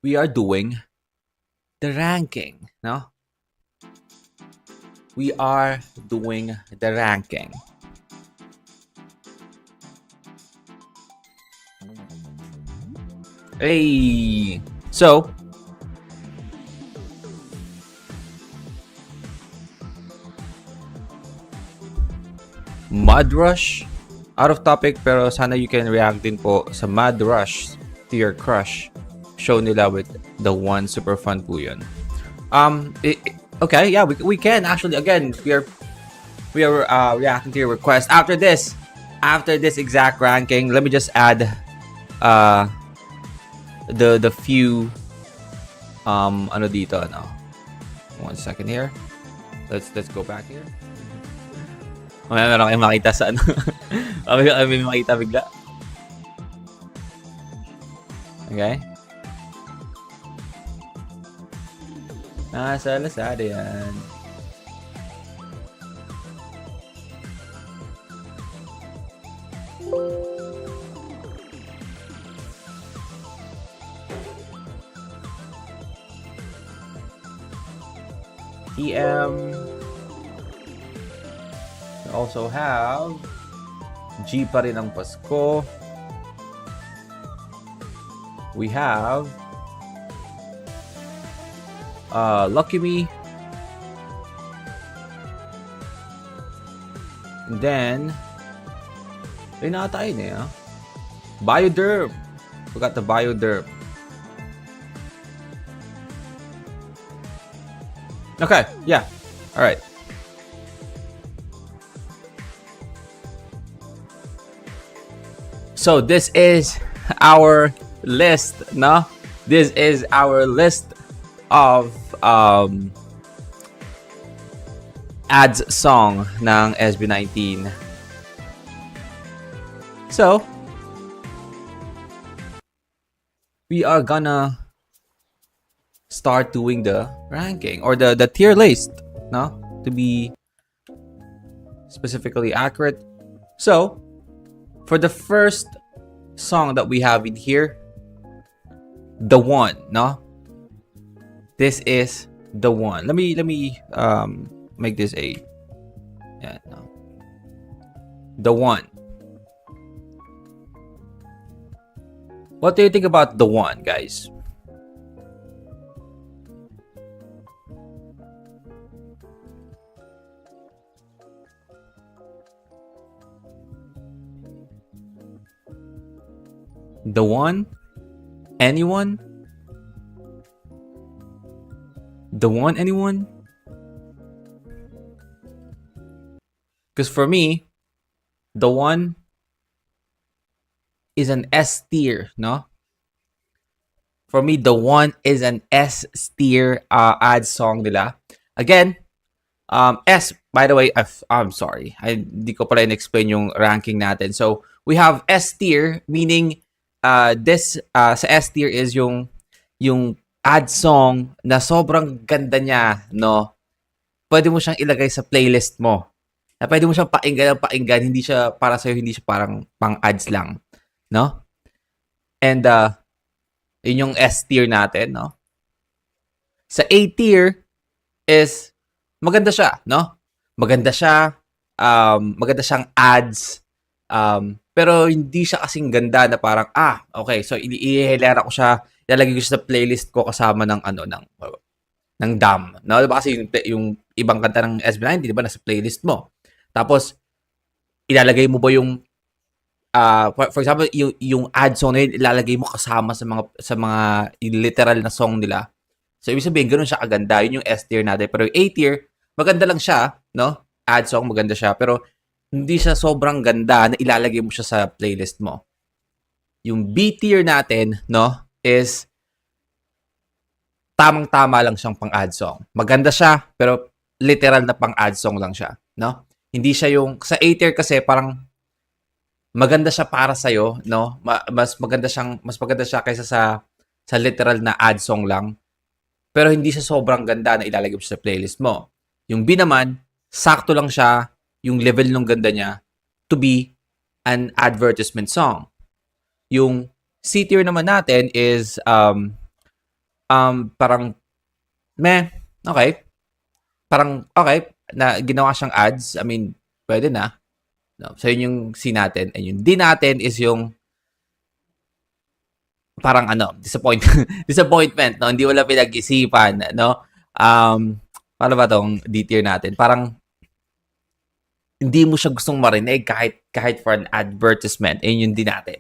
we are doing the ranking, no? We are doing the ranking. Hey! So, Mud Rush. Out of topic, pero sana you can react din po sa Mud Rush to your crush. Show nila with the one, super fun po yun. Okay, yeah, we can actually, again, we are reacting to your request. After this exact ranking, let me just add the few ano dito, no? 1 second here. Let's go back here. Meron kayong makita sa ano. May makita bigla. Okay. Nasa Lazada yan. TM. We also have G pa rin ang Pasko. We have Lucky Me. And then ay nakatayin eh, huh? Bioderm. Forgot the Bioderm. Okay, yeah. All right. So this is our list, no? This is our list of ads song ng SB19. So we are gonna start doing the ranking or the tier list, no? To be specifically accurate. So for the first song that we have in here, The One, no? This is The One. Let me make this a no. The One. What do you think about The One, guys? The One? Anyone? The One? Anyone? Because for me, The One is an S tier, no? For me, The One is an S tier ad song nila. Again, S, by the way, I'm sorry. Hindi ko pala in-explain yung ranking natin. So, we have S tier, meaning this sa S tier is yung ad song na sobrang ganda niya, no? Pwede mo siyang ilagay sa playlist mo. Na pwede mo siyang pakinggan, hindi siya para sa'yo, hindi siya parang pang-ads lang, no? And yun yung S tier natin, no? Sa A tier is maganda siya, no? Maganda siya, maganda siyang ads, pero hindi siya kasing ganda na parang, okay, so ihilera ko siya, ilalagay ko siya sa playlist ko kasama ng ng DAM. No? Diba kasi yung ibang kanta ng SB19, diba, nasa playlist mo. Tapos, ilalagay mo ba yung, for example, yung ad song na yun, ilalagay mo kasama sa mga literal na song nila. So, ibig sabihin, ganun siya kaganda. Yun yung S tier natin. Pero yung A tier, maganda lang siya, no? Ad song, maganda siya. Pero, hindi siya sobrang ganda na ilalagay mo siya sa playlist mo. Yung B tier natin, no, is tamang-tama lang siyang pang-ad song. Maganda siya, pero literal na pang-ad song lang siya, no? Hindi siya yung sa A tier kasi parang maganda siya para sa iyo, no? Mas maganda siya kaysa sa literal na ad song lang. Pero hindi siya sobrang ganda na ilalagay mo siya sa playlist mo. Yung B naman, sakto lang siya yung level ng ganda niya to be an advertisement song. Yung C tier naman natin is parang meh, okay. Parang okay na ginawa siyang ads. I mean, pwede na. No? So yun yung C natin. And yung D natin is yung parang ano, disappointment, no? Hindi wala pinag-isipan, no? Paano ba tong D tier natin? Parang hindi mo siya gustong marinig kahit for an advertisement. Ayun yung D natin.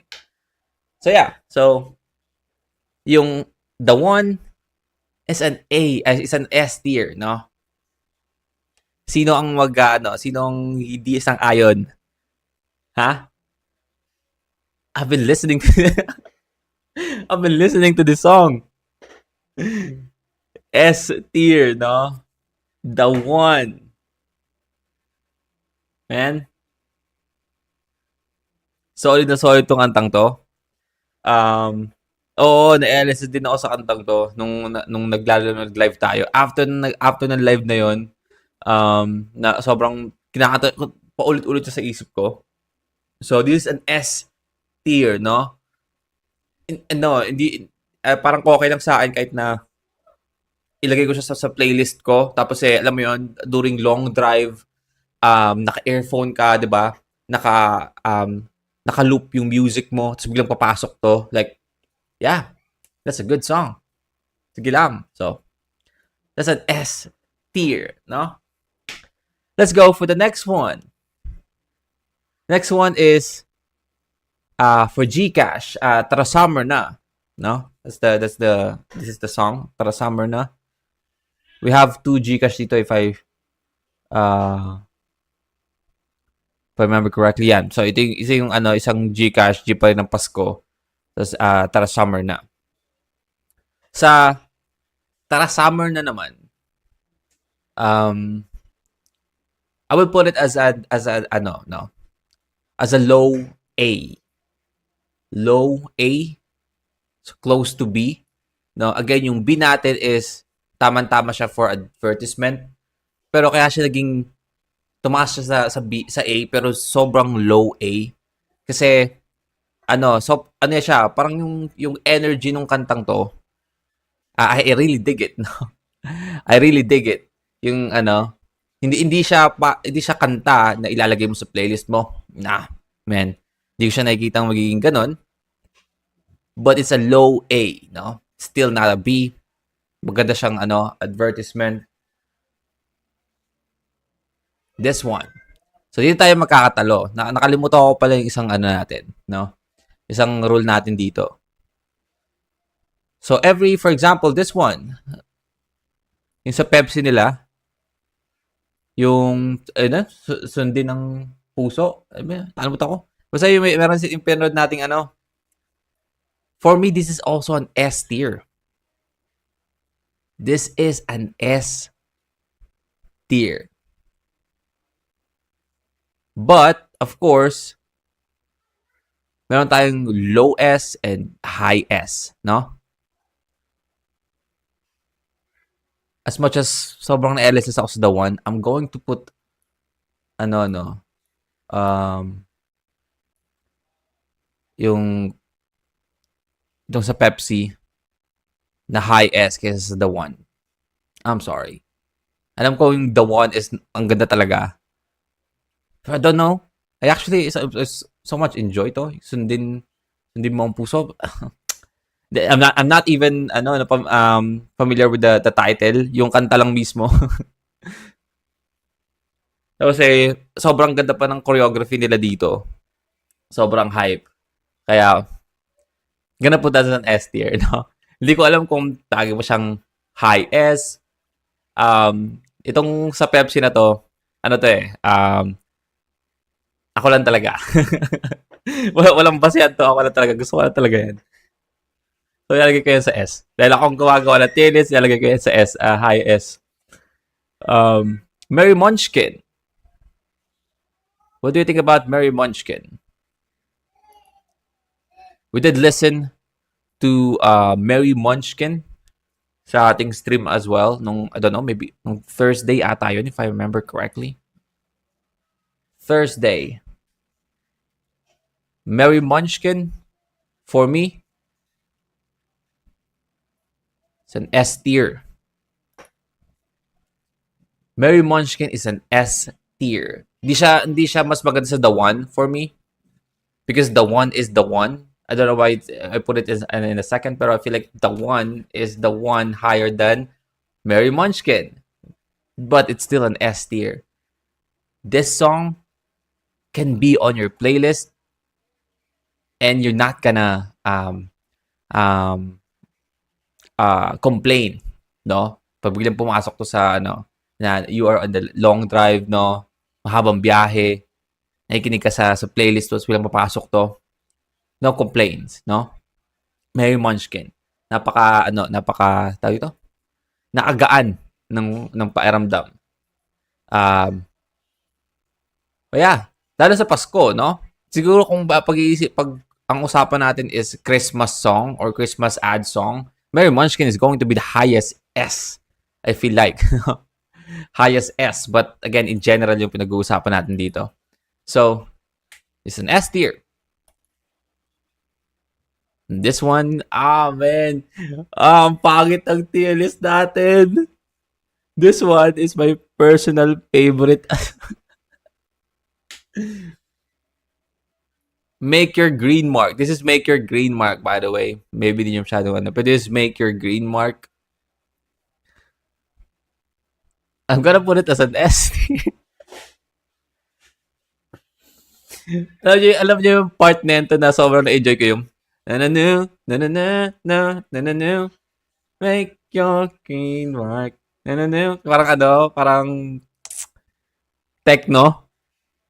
So yeah, so yung the one is an is an S tier, no? Sino ang sino ang hindi isang ayon? Ha? I've been listening to I've been listening to this song. S tier, no? The one. Man, solid na solid tong antang to. Um, Oo, na-LS din ako sa kantang to nung nag-live tayo. After ng live na yon, na sobrang kinakanta ko paulit-ulit siya sa isip ko. So this is an S tier, no? No, hindi parang okay lang sa akin kahit na ilagay ko siya sa playlist ko. Tapos alam mo yon, during long drive, naka-earphone ka, 'di ba? Naka-loop yung music mo, tapos biglang papasok to. Like, yeah, that's a good song. Sige lang. So, that's an S tier, no? Let's go for the next one. Next one is for Gcash, Tara Summer Na, no? This is the song, Tara Summer Na. We have two Gcash dito uh, if I remember correctly yan. So ito yung isang Gcash, G pa rin ng Pasko. Tapos Tara Summer Na. Sa Tara Summer Na naman, I will put it as a as a low A. Low A, so close to B. No, again, yung B natin is tama-tama siya for advertisement. Pero kaya siya naging tumaas siya sa B, sa A, pero sobrang low A. Kasi ano siya, parang yung energy nung kantang to, I really dig it, no. I really dig it. Yung hindi siya kanta na ilalagay mo sa playlist mo. Nah, man. Hindi ko siya nakikitang magiging ganon. But it's a low A, no? Still not a B. Maganda siyang advertisement. This one. So dito tayo magkakatalo. Nakalimutan ko pala yung isang natin, no? Isang rule natin dito. So for example, this one, yung sa Pepsi nila, yung sundin ng puso. Nakalimutan ko. Basta yung meron yung pinroad nating for me, this is also an S tier. This is an S tier. But, of course, meron tayong low S and high S, no? As much as sobrang na-LSS ako sa the one, I'm going to put yung itong sa Pepsi na high S kaysa sa the one. I'm sorry. Alam ko yung the one is ang ganda talaga. But I don't know. I actually so much enjoy to. Sundin mo ang puso. I'm not even familiar with the title, yung kanta lang mismo. Kasi sobrang ganda pa ng choreography nila dito. Sobrang hype. Kaya gonna put that as an S tier, no? Hindi ko alam kung tagin mo siyang high S. Itong sa Pepsi na to, ako lang talaga. Walang basihan to. Ako lang talaga. Gusto ko lang talaga yan. So, ilalagay ko yan sa S. Dahil akong gumagawa ng tennis, ilalagay ko yan sa S. High S. Mary Munchkin. What do you think about Mary Munchkin? We did listen to Mary Munchkin sa ating stream as well. I don't know, maybe nung Thursday ata yun, if I remember correctly. Thursday. Mary Munchkin, for me, It's an S tier. Mary Munchkin is an S tier. Hindi siya mas maganda sa The One for me because The One is The One. I don't know why I put it in a second, but I feel like The One is the one higher than Mary Munchkin. But it's still an S tier. This song can be on your playlist and you're not gonna um, complain, no? Pag biglang pumasok to sa na you are on the long drive, no? Mahabang biyahe, nakikinig ka sa playlist tapos biglang papasok to, no complaints, no? Mary Munchkin. Tawag ito? Nakagaan ng pakiramdam. But yeah, lalo sa Pasko, no? Siguro kung pag ang usapan natin is Christmas song or Christmas ad song, Mary Munchkin is going to be the highest S, I feel like. Highest S. But again, in general yung pinag-uusapan natin dito. So, it's an S tier. This one, man. Ang pangit ang tier list natin. This one is my personal favorite. Make Your Green Mark. This is Make Your Green Mark, by the way. Maybe di nyo masyado but this is Make Your Green Mark. I'm gonna put it as an S. alam niyo yung part nito na sobrang na-enjoy ko yung na-na-no, na-na-na, na-na-no, make your green mark. Na-na-no. Parang techno.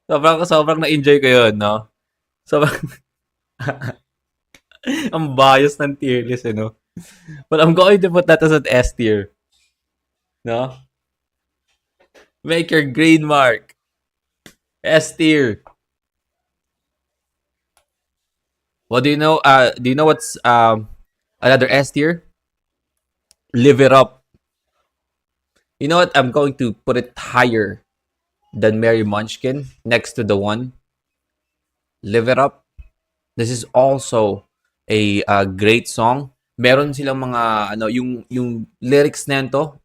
Sobrang na-enjoy ko yun, no? Sobrang ang bias ng tier list, no? But I'm going to put that as an S tier. No? Make your green mark. S tier. Well, do you know what's another S tier? Live It Up. You know what? I'm going to put it higher than Mary Munchkin next to The One. Live It Up. This is also a great song. Meron silang mga yung lyrics nito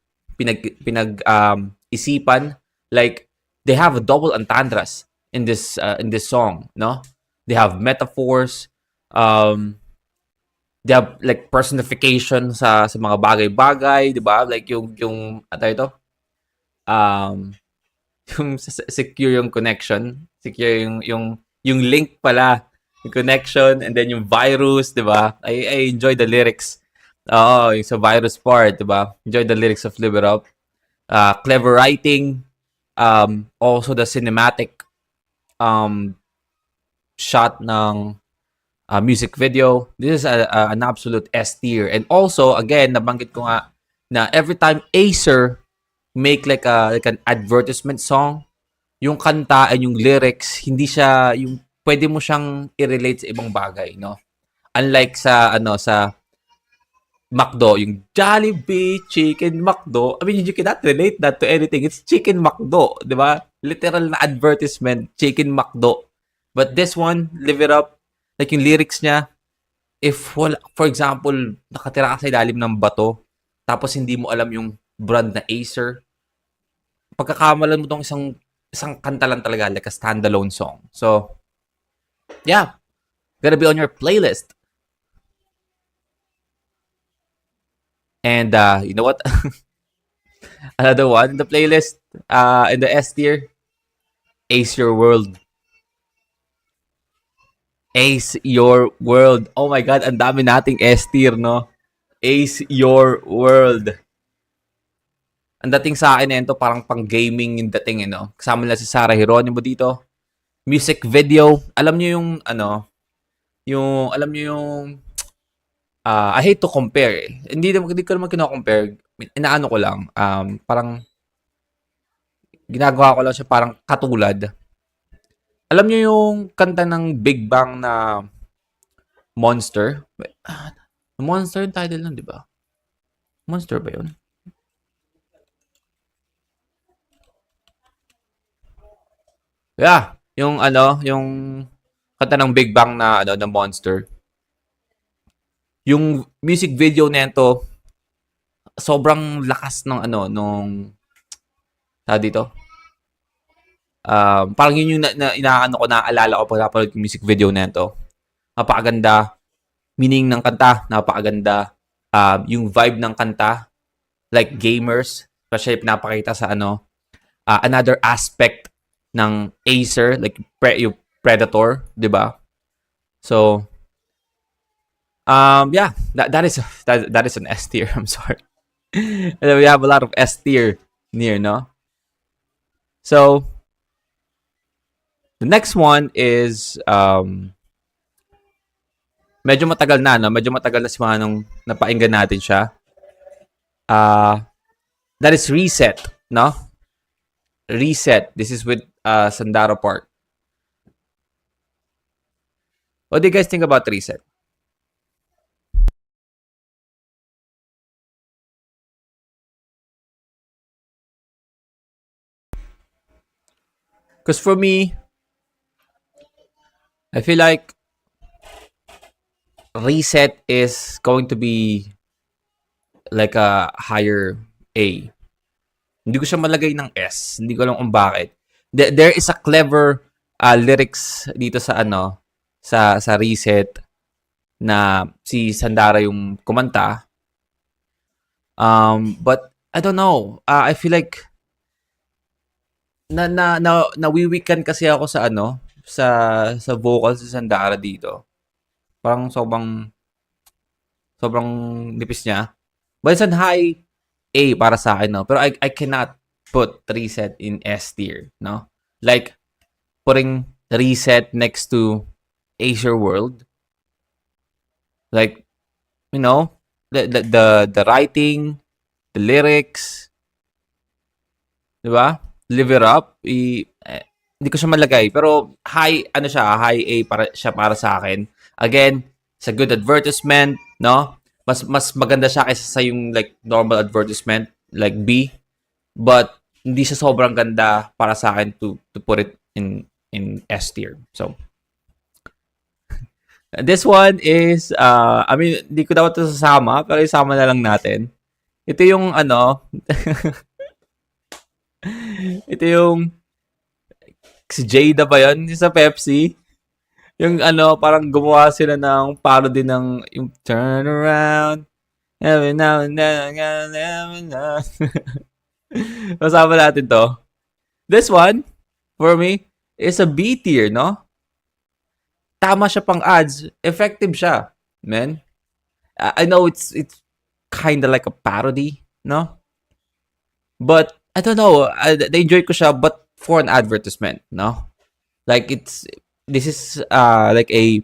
isipan, like they have double entendres in this song, no? They have metaphors, they have like personification sa mga bagay-bagay, 'di ba? Like yung ito yung secure yung connection, secure yung link pala, yung connection, and then yung virus, 'di ba? I enjoy the lyrics. Yung sa virus part, 'di ba? Enjoy the lyrics of Live It Up. Clever writing, also the cinematic shot ng music video. This is an absolute S tier. And also, again, nabanggit ko nga na every time Acer make like an advertisement song, yung kanta and yung lyrics, hindi siya yung pwede mo siyang i-relate sa ibang bagay, no? Unlike sa sa McDo, yung Jollibee Chicken McDo, I mean, you cannot relate that to anything. It's Chicken McDo, di ba? Literal na advertisement, Chicken McDo. But this one, Live It Up, like yung lyrics niya, if, for example, nakatira ka sa ilalim ng bato, tapos hindi mo alam yung brand na Acer, pagkakamalan mo tong isang kanta lang talaga, like a standalone song. So, yeah, gonna be on your playlist. And you know what? Another one in the playlist, in the S tier, Ace Your World. Ace Your World. Oh my God, ang dami nating S tier, no? Ace Your World. Ang dating sa akin nito, parang pang gaming yung dating, no? Kasama nila si Sarah Geronimo dito. Music video. Alam niyo yung, alam niyo yung, I hate to compare. Hindi ko naman kino-compare. Inaano ko lang. Parang ginagawa ko lang siya parang katulad. Alam niyo yung kanta ng Big Bang na Monster? Monster yung title nun, di ba? Monster ba yun? Yeah, yung yung kanta ng Big Bang na na Monster. Yung music video nito, sobrang lakas ng ano, nung, tawag dito, parang yun yung inaano ko, naaalala ko pag napanood yung music video na ito. Napakaganda, meaning ng kanta, napakaganda. Yung vibe ng kanta, like gamers, especially pinapakita sa ano, another aspect ng Acer, like yung Predator, di ba? So, yeah, that is an S tier. I'm sorry. We have a lot of S tier near, no? So, the next one is medyo matagal na, no? Medyo matagal na si Manong napainggan natin siya. That is Reset, no? Reset. This is with Sandaro Park. What do you guys think about Reset? Because for me, I feel like Reset is going to be like a higher A. Hindi ko siya malagay ng S. Hindi ko alam kung bakit. There is a clever lyrics dito sa ano, sa Reset na si Sandara yung kumanta. But I don't know. I feel like nawiwikan kasi ako sa ano, sa vocals si Sandara dito. Parang sobrang nipis niya. But it's an high A para sa akin, no? Pero I cannot put Reset in S tier, no? Like, putting Reset next to Acer World. Like, you know, the writing, the lyrics, di ba? Live It Up, hindi ko siya malagay. Pero high, ano siya, high A para sa akin. Again, it's a good advertisement, no? Mas maganda siya kaysa sa yung like normal advertisement, like B. But hindi siya sobrang ganda para sa akin to put it in S tier. So, this one is, I mean, hindi ko dapat ito sasama, pero isama na lang natin. Ito yung ano, ito yung si Jada ba yun? Yung sa Pepsi. Yung ano, parang gumawa sila ng parody ng yung turn around. Every now and then, every now. Masama natin to. This one, for me, is a B tier, no? Tama siya pang ads. Effective siya, man. I know it's kind of like a parody, no? But, I don't know, na-enjoy ko siya, but for an advertisement, no? Like, this is like a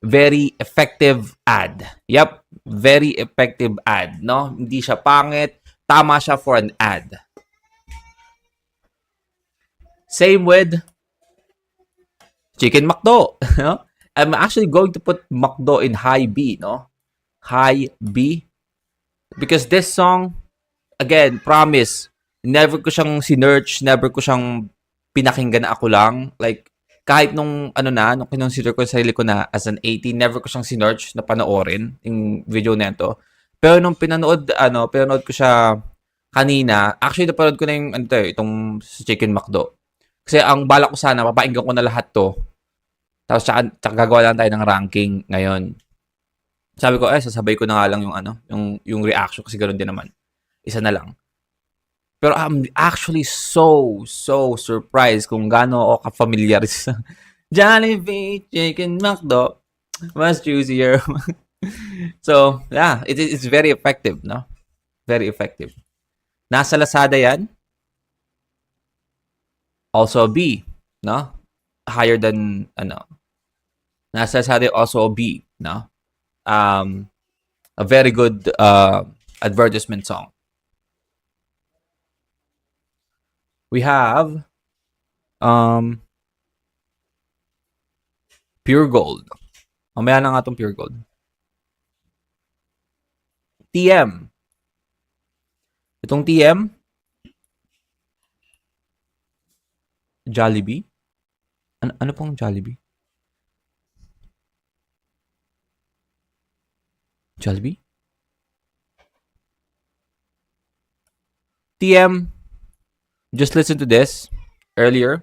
very effective ad. Yep, very effective ad, no? Hindi siya pangit, tama siya for an ad. Same with Chicken McDo, no? I'm actually going to put McDo in high B, no? High B. Because this song, again, promise, never ko siyang sinearch, never ko siyang pinakinggan na ako lang. Like, kahit nung nung kinonsider ko sa sarili ko na as an 18, never ko siyang sinearch na panoorin yung video na ito. Pero nung pinanood ko siya kanina, actually napanood ko na yung itong Chicken McDo. Kasi ang balak ko sana, papainggan ko na lahat to. Tapos tsaka gagawa lang tayo ng ranking ngayon. Sabi ko, sasabay ko na nga lang yung reaction kasi ganoon din naman. Isa na lang. Pero I'm actually so surprised kung gaano ako ka-familiar sa Jollibee Chicken McDo. Mas juicier. So, yeah, it's very effective, no? Very effective. Nasa Lazada yan. Also a B, no? Higher than, nasa Lazada also a B, no? A very good advertisement song. We have Pure Gold. Mamaya na nga itong Pure Gold. TM. Itong TM, Jollibee. Ano pong Jollibee? Jollibee? TM, just listen to this earlier.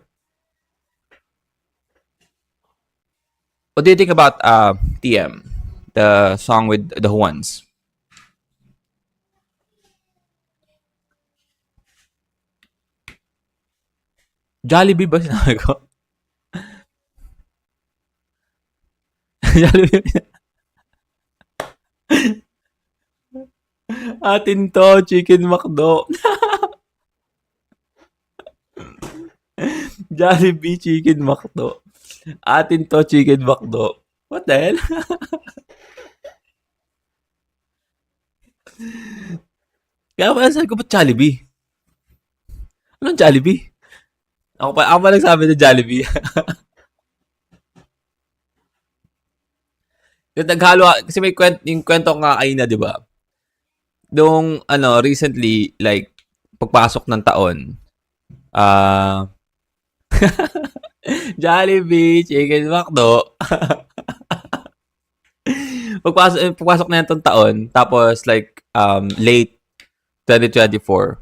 What do you think about TM, the song with the Juans? Jollibee ba sinabi ko? Jollibee. Atin to, Chicken McDo. Jollibee Chicken McDo. Atin to, Chicken McDo. What the hell? Kaya pala sabi ko, ba't Jollibee? Anong Jollibee? Ako pa nagsabi ng Jollibee. Yung naghalo, kasi may yung kwento ko nga kayo na, di ba? Nung, recently, like, pagpasok ng taon, ah, Jollibee, Chicken McDo. pagpasok na itong taon, tapos like late 2024,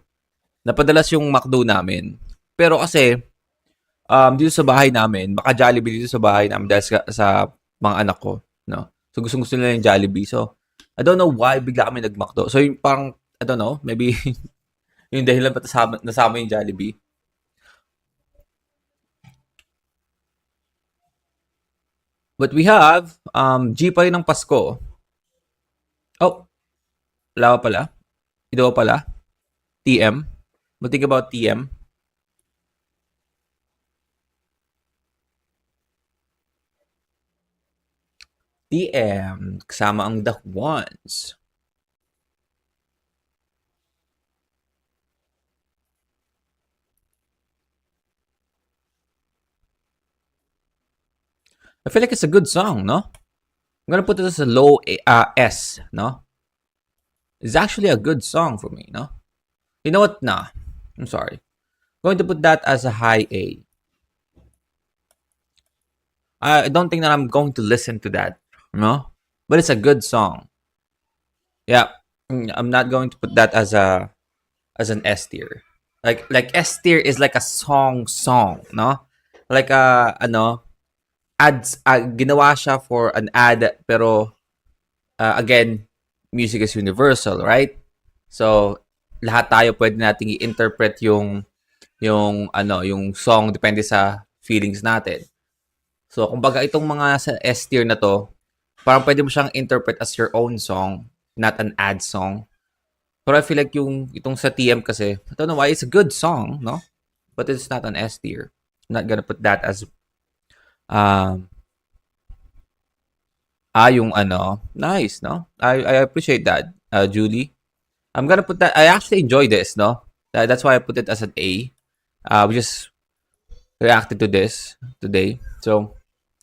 napadalas yung McDo namin. Pero kasi dito sa bahay namin, baka Jollibee dito sa bahay namin dahil sa mga anak ko, no. So gusto nila yung Jollibee. So I don't know why bigla kami nag-McDo. So yung parang I don't know, maybe yung dahilan ba't nasama yung Jollibee. But we have G pa rin ng Pasko. Oh, wala pa pala. Ito pa pala. TM. What think about TM? TM. Kasama ang The Ones. I feel like it's a good song, no? I'm gonna put it as a low S, no? It's actually a good song for me, no? You know what? Nah. I'm sorry. I'm going to put that as a high A. I don't think that I'm going to listen to that, no? But it's a good song. Yeah. I'm not going to put that as an S tier. Like S tier is like a song, no? Like ads, ginawa siya for an ad, pero again, music is universal, right? So lahat tayo pwede nating i-interpret yung song depende sa feelings natin. So kumbaga itong mga sa S tier na to, parang pwede mo siyang interpret as your own song, not an ad song. Pero I feel like itong sa TM kasi, I don't know why, it's a good song, no? But it's not an S tier. I'm not gonna put that as yung nice, no? I appreciate that, Julie. I'm gonna put that. I actually enjoy this, no? That's why I put it as an A. We just reacted to this today, so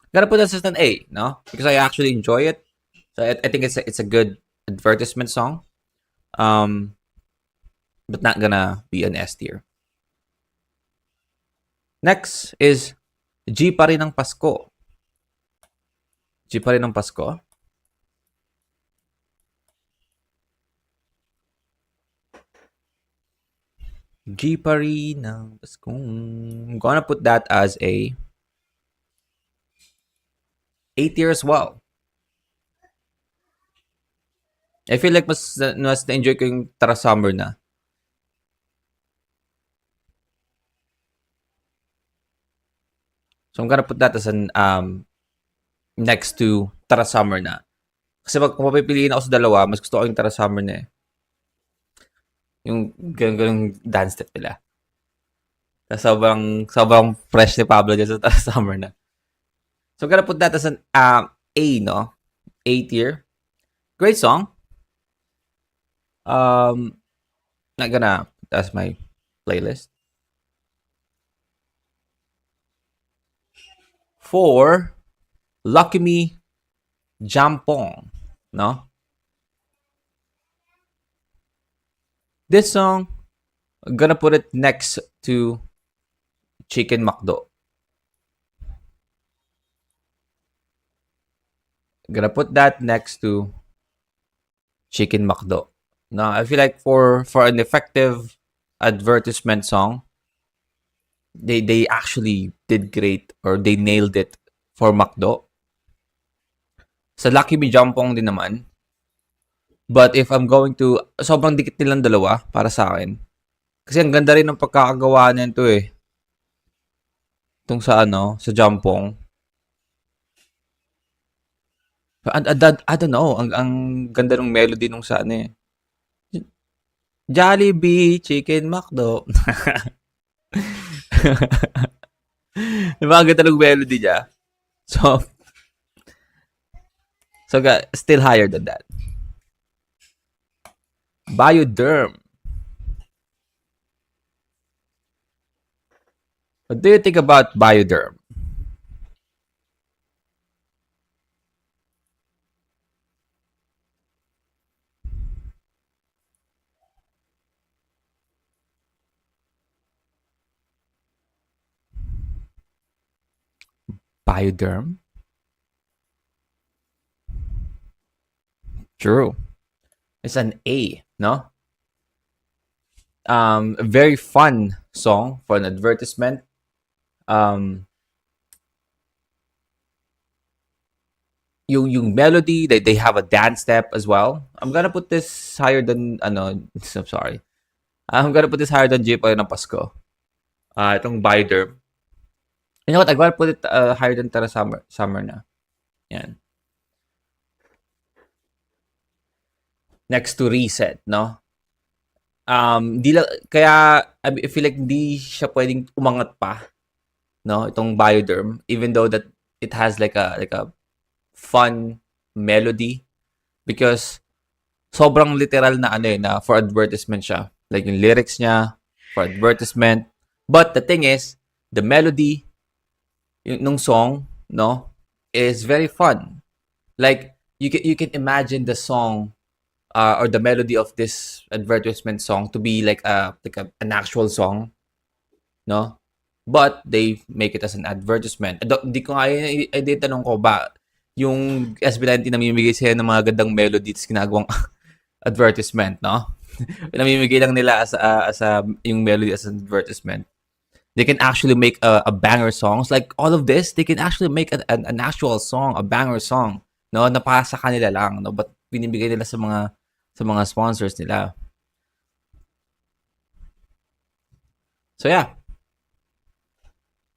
I'm gonna put this as an A, no? Because I actually enjoy it. So I think it's a good advertisement song. But not gonna be an S tier. Next is G pa rin ng Pasko. G pa rin ng Pasko. G pa rin ng Pasko. I'm gonna put that as a A tier as well. I feel like mas na-enjoy ko yung Tara Summer na. So I'm gonna put that as an next to Tara Summer na. Kasi kung mapipiliin ako sa dalawa, mas gusto ko yung Tara Summer na eh. Yung ganun dance step nila. Sobrang fresh ni Pablo dyan sa Tara Summer na. So I'm gonna put that as an A, no? A tier. Great song. Not gonna put that as my playlist. For Lucky Me Jampong, no? This song, I'm gonna put it next to Chicken McDo. I'm gonna put that next to Chicken McDo. Now, I feel like for an effective advertisement song, they actually did great or they nailed it for McDo. Sa Lucky Me Jampong din naman. But if I'm going to, sobrang dikit nilang dalawa para sa akin. Kasi ang ganda rin ng pagkakagawa nito eh. Itong sa sa Jampong. I don't know, ang ganda ng melody nung sa eh. Jollibee Chicken McDo. Diba ang ganda ng melody niya? So, still higher than that. Bioderm. What do you think about Bioderm? Bioderm? True. It's an A, no? A very fun song for an advertisement. Yung melody, they have a dance step as well. I'm gonna put this higher than I'm sorry. I'm gonna put this higher than Jeep ng Pasko. Itong Bioderm. You know what? I'm gonna put it higher than Tara Summer na. Yan. Next to Reset, no? Kaya I feel like di siya pwedeng umangat pa, no? Itong Bioderm, even though that it has like a fun melody, because sobrang literal na na for advertisement siya. Like yung lyrics niya for advertisement. But the thing is, the melody nung song, no, is very fun. Like you can imagine the song or the melody of this advertisement song to be like an actual song, no? But they make it as an advertisement. Di ko nga tanong ko ba yung SB19 namimigay sila ng mga gandang melody at ginagawang advertisement, no? Namimigay lang nila as yung melody as an advertisement. They can actually make a banger songs. Like all of this, they can actually make an actual song, a banger song, no? Na para sa kanila lang, no? But binibigay nila sa mga sponsors nila. So yeah.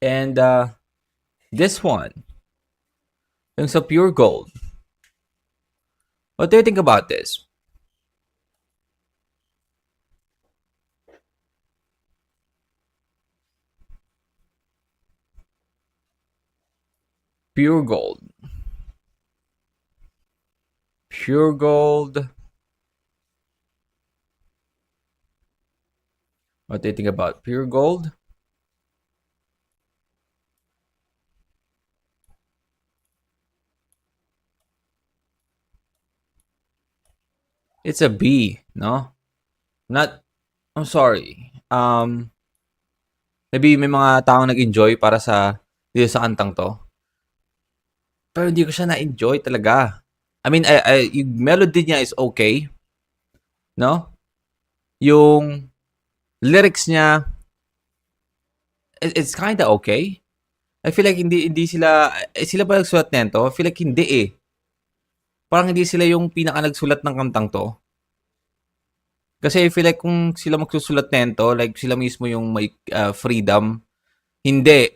And this one, yung sa Pure Gold. What do you think about this? Pure Gold. Pure Gold. What do you think about Pure Gold? It's a B, no? I'm sorry. Maybe may mga taong nag-enjoy para dito sa kantang to. Pero hindi ko siya na-enjoy talaga. I mean, yung melody niya is okay, no? Yung lyrics niya, it's kinda okay. I feel like hindi sila ba nagsulat nito? I feel like hindi eh. Parang hindi sila yung pinaka nagsulat ng kantang to. Kasi I feel like kung sila magsusulat nito, like sila mismo yung may freedom, hindi.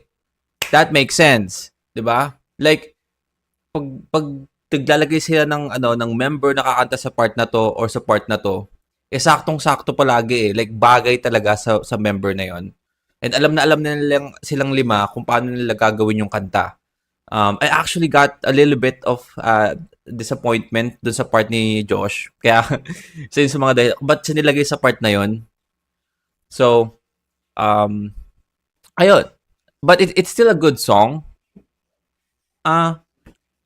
That makes sense, 'di ba? Like pag naglalagay sila ng member na kakanta sa part na to or sa part na to, saktong-sakto palagi eh. Like bagay talaga sa member na 'yon. And alam na nila silang lima kung paano nila gagawin yung kanta. I actually got a little bit of disappointment dun sa part ni Josh. Kaya, sa mga ba't siya nilagay sa part na yon? So, ayun. But it's still a good song.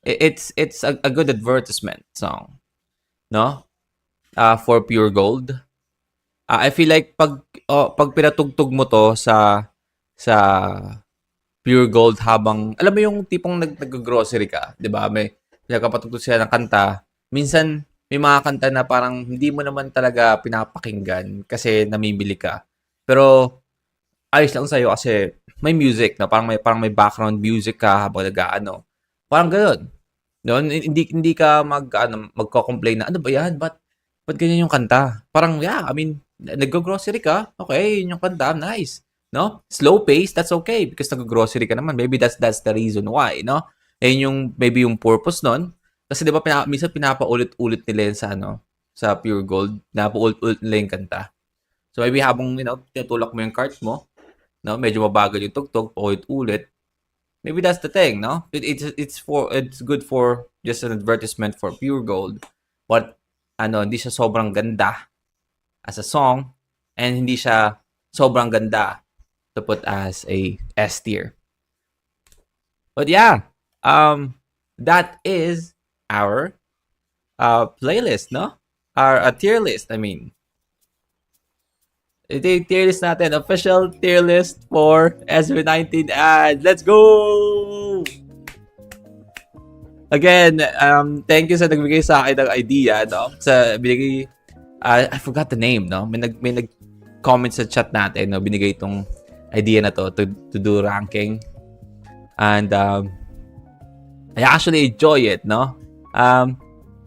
It's a good advertisement song. No? For Pure Gold. I feel like pag pinatugtog mo to sa Pure Gold habang, alam mo yung tipong nag-grocery ka, 'di ba? May kapatugtog sila ng kanta. Minsan may mga kanta na parang hindi mo naman talaga pinapakinggan kasi namimili ka. Pero ayos lang sa'yo kasi may music na parang may background music ka habang nag-aano. Parang gano'n. No, hindi ka magko-complain na ano ba 'yan? Ba't ganyan yung kanta? Parang yeah, I mean, naggo-grocery ka, okay, yun yung kanta, nice. No? Slow pace, that's okay because naggo-grocery ka naman. Maybe that's the reason why, no? Ayun yung maybe yung purpose nun. Kasi 'di ba minsan pinapaulit-ulit nila yan sa sa Pure Gold, pinapaulit-ulit nila yung kanta. So maybe habang tinutulak mo yung cart mo, no, medyo mabagal yung tugtog, paulit-ulit. Maybe that's the thing, no? It's good for just an advertisement for Pure Gold. But hindi siya sobrang ganda as a song and hindi siya sobrang ganda to put as a S tier. But yeah, that is our playlist, no? Our tier list, I mean. Ito yung tier list natin. Official tier list for SB19 ads. Let's go! Again, thank you sa nagbigay sa akin ng idea, no? Sa binigay, I forgot the name, no? May nag-comment sa chat natin, no? Binigay itong idea na to do ranking. And I actually enjoy it, no?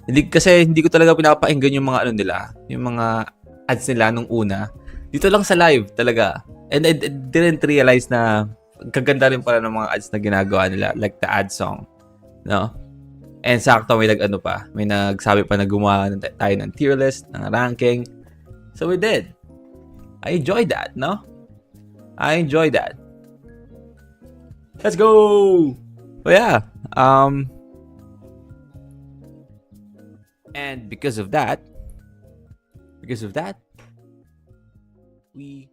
Hindi ko talaga pinapakinggan yung mga nila, yung mga ads nila nung una. Dito lang sa live talaga. And I didn't realize na kaganda rin pala ng mga ads na ginagawa nila, like the ad song, no? And sakto may may nagsabi pa na gumawa tayo ng tier list, ng ranking. So we did. I enjoyed that, no? I enjoyed that. Let's go! But yeah, and because of that, we